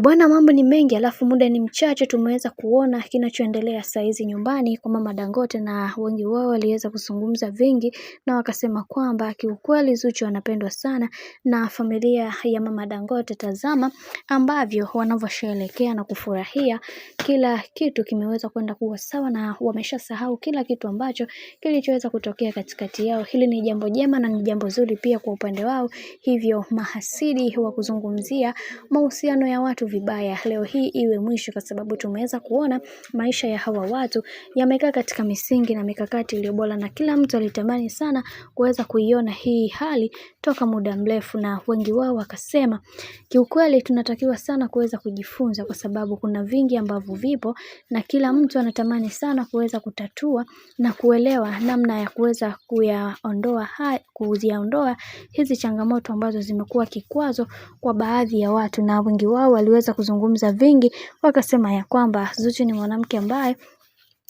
Bwana, mambo ni mengi alafu muda ni mchache. Tumeweza kuona kinachoendelea saizi nyumbani kwa mama Dangote, na wengi wao waliweza kuzungumza vingi na wakasema kwamba kiukweli Zuchu anapendwa sana na familia ya mama Dangote. Tazama ambavyo wanavyosherehekea na kufurahia, kila kitu kimeweza kwenda kuwa sawa na wameshasahau kila kitu ambacho kilichoweza kutokea katikati yao. Hili ni jambo jema na ni jambo zuri pia kwa upande wao, hivyo mahasidi wa kuzungumzia mahusiano ya watu vibaya leo hii iwe mwisho, kwa sababu tumeweza kuona maisha ya hawa watu yamekaa katika misingi na mikakati iliyo bora, na kila mtu alitamani sana kuweza kuiona hii hali toka muda mrefu, na wengi wao wakasema kiukweli tunatakiwa sana kuweza kujifunza, kwa sababu kuna vingi ambavyo vipo na kila mtu anatamani sana kuweza kutatua na kuelewa namna ya kuweza kuziondoa hizi changamoto ambazo zimekuwa kikwazo kwa baadhi ya watu. Na wengi wao waliweza kuzungumza vingi, wakasema ya kwamba Zuchu ni mwanamke ambaye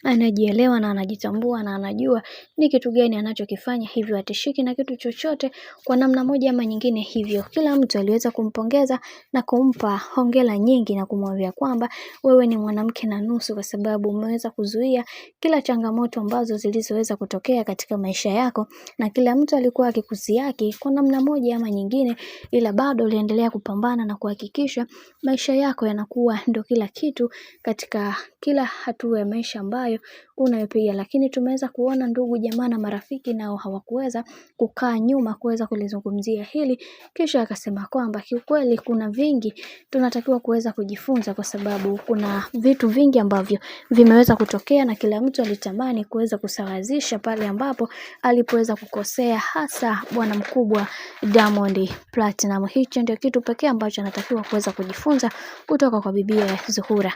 anajielewa na anajitambua na anajua ni kitu gani anachokifanya, hivyo atishiki na kitu chochote kwa namna moja ama nyingine. Hivyo kila mtu aliweza kumpongeza na kumpa hongera nyingi na kumwambia kwamba wewe ni mwanamke na nusu, kwa sababu umeweza kuzuia kila changamoto ambazo zilizoweza kutokea katika maisha yako, na kila mtu alikuwa akikusiaki kwa namna moja ama nyingine, ila bado uliendelea kupambana na kuhakikisha maisha yako yanakuwa ndo kila kitu katika kila hatua ya maisha ambayo unayopiga. Lakini tumeweza kuona ndugu jamaa na marafiki nao hawakuweza kukaa nyuma kuweza kulizungumzia hili, kisha akasema kwamba kiukweli kuna vingi tunatakiwa kuweza kujifunza, kwa sababu kuna vitu vingi ambavyo vimeweza kutokea na kila mtu alitamani kuweza kusawazisha pale ambapo alipoweza kukosea, hasa bwana mkubwa Diamond Platinum. Hicho ndio kitu pekee ambacho anatakiwa kuweza kujifunza kutoka kwa bibia Zuhura.